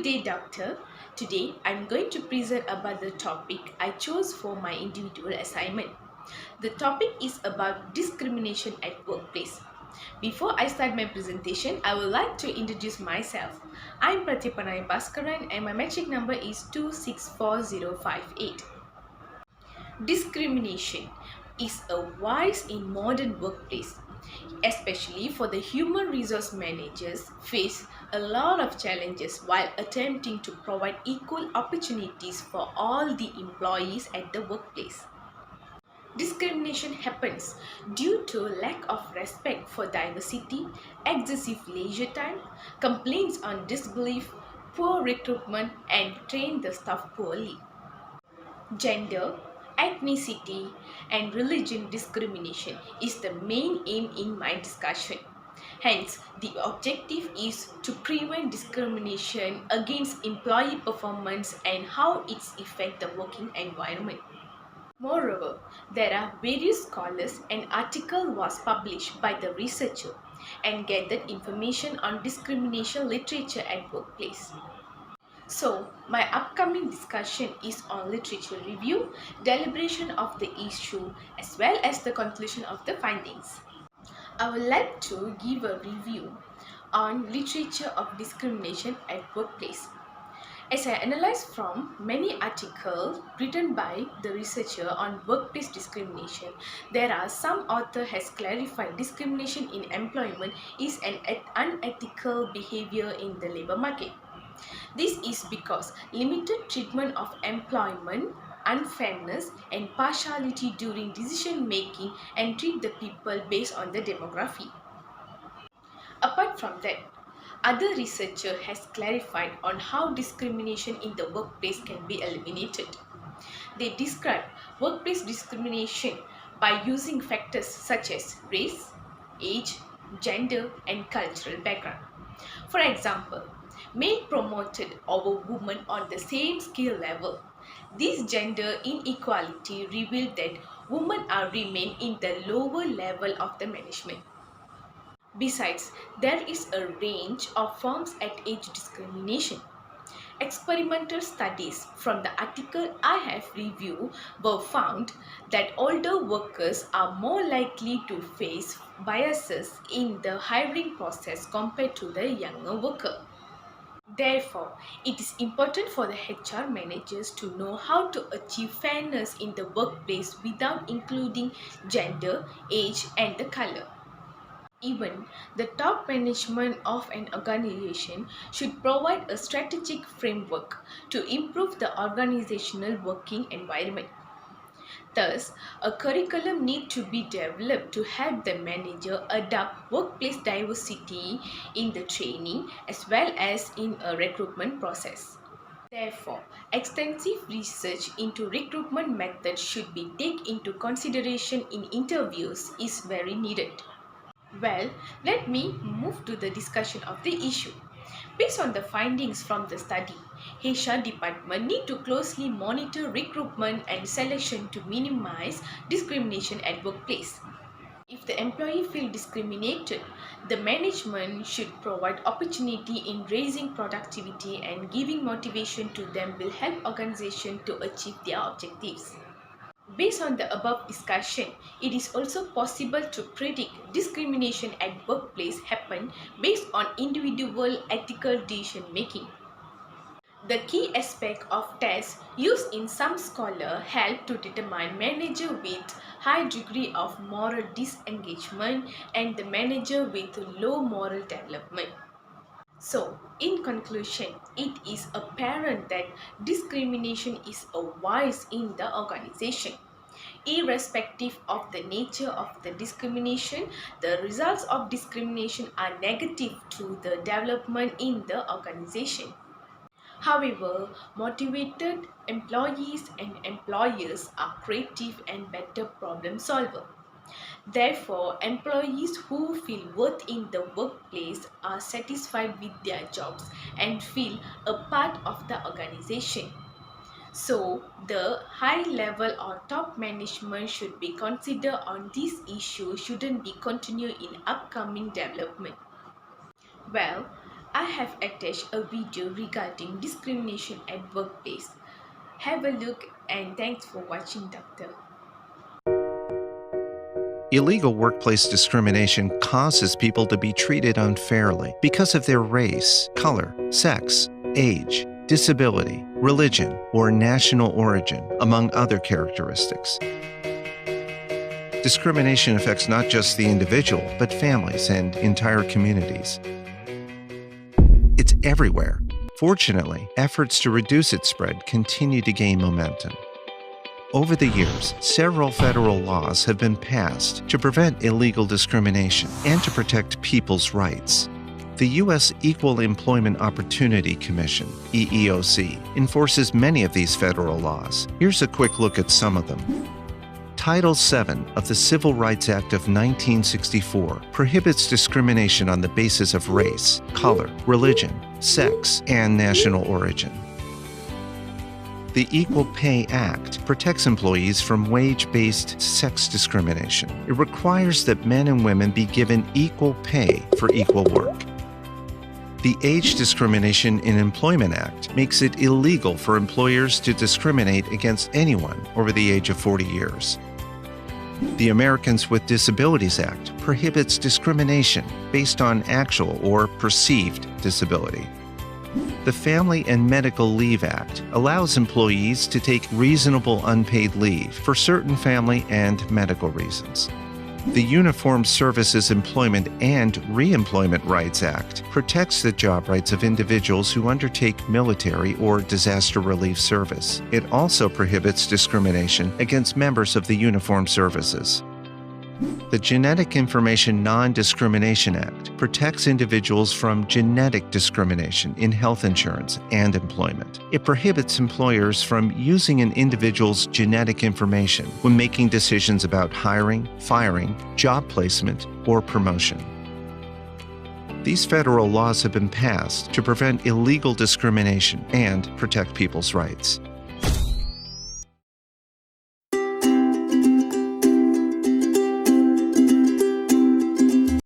Good day, doctor. Today I'm going to present about the topic I chose for my individual assignment. The topic is about discrimination at workplace. Before I start my presentation, I would like to introduce myself. I'm Pratipana Bhaskaran and my metric number is 264058. Discrimination is a vice in modern workplace, especially for the human resource managers face a lot of challenges while attempting to provide equal opportunities for all the employees at the workplace. Discrimination happens due to lack of respect for diversity, excessive leisure time, complaints on disbelief, poor recruitment, and train the staff poorly. Gender, ethnicity, and religion discrimination is the main aim in my discussion. Hence, the objective is to prevent discrimination against employee performance and how it affects the working environment. Moreover, there are various scholars and article was published by the researcher and gathered information on discrimination literature at workplace. So, my upcoming discussion is on literature review, deliberation of the issue, as well as the conclusion of the findings. I would like to give a review on literature of discrimination at workplace. As I analyzed from many articles written by the researcher on workplace discrimination, there are some author has clarified discrimination in employment is an unethical behavior in the labor market. This is because limited treatment of employment, unfairness, and partiality during decision making and treat the people based on the demography. Apart from that, other researcher has clarified on how discrimination in the workplace can be eliminated. They describe workplace discrimination by using factors such as race, age, gender, and cultural background. For example, male promoted over women on the same skill level. This gender inequality revealed that women are remain in the lower level of the management. Besides, there is a range of forms at age discrimination. Experimental studies from the article I have reviewed were found that older workers are more likely to face biases in the hiring process compared to the younger worker. Therefore, it is important for the HR managers to know how to achieve fairness in the workplace without including gender, age, and the color. Even the top management of an organization should provide a strategic framework to improve the organizational working environment. Thus, a curriculum needs to be developed to help the manager adopt workplace diversity in the training as well as in a recruitment process. Therefore, extensive research into recruitment methods should be taken into consideration in interviews is very needed. Well, let me move to the discussion of the issue. Based on the findings from the study, HR department need to closely monitor recruitment and selection to minimize discrimination at workplace. If the employee feel discriminated, the management should provide opportunity in raising productivity and giving motivation to them will help organization to achieve their objectives. Based on the above discussion, it is also possible to predict discrimination at workplace happen based on individual ethical decision making. The key aspect of tests used in some scholars help to determine manager with high degree of moral disengagement and the manager with low moral development. So, in conclusion, it is apparent that discrimination is a vice in the organization. Irrespective of the nature of the discrimination, the results of discrimination are negative to the development in the organization. However, motivated employees and employers are creative and better problem solvers. Therefore, employees who feel worth in the workplace are satisfied with their jobs and feel a part of the organization. So, the high level or top management should be considered on this issue shouldn't be continued in upcoming development. Well, I have attached a video regarding discrimination at workplace. Have a look and thanks for watching, Doctor. Illegal workplace discrimination causes people to be treated unfairly because of their race, color, sex, age, disability, religion, or national origin, among other characteristics. Discrimination affects not just the individual, but families and entire communities. It's everywhere. Fortunately, efforts to reduce its spread continue to gain momentum. Over the years, several federal laws have been passed to prevent illegal discrimination and to protect people's rights. The U.S. Equal Employment Opportunity Commission, EEOC, enforces many of these federal laws. Here's a quick look at some of them. Title VII of the Civil Rights Act of 1964 prohibits discrimination on the basis of race, color, religion, sex, and national origin. The Equal Pay Act protects employees from wage-based sex discrimination. It requires that men and women be given equal pay for equal work. The Age Discrimination in Employment Act makes it illegal for employers to discriminate against anyone over the age of 40 years. The Americans with Disabilities Act prohibits discrimination based on actual or perceived disability. The Family and Medical Leave Act allows employees to take reasonable unpaid leave for certain family and medical reasons. The Uniformed Services Employment and Reemployment Rights Act protects the job rights of individuals who undertake military or disaster relief service. It also prohibits discrimination against members of the uniformed services. The Genetic Information Non-Discrimination Act protects individuals from genetic discrimination in health insurance and employment. It prohibits employers from using an individual's genetic information when making decisions about hiring, firing, job placement, or promotion. These federal laws have been passed to prevent illegal discrimination and protect people's rights.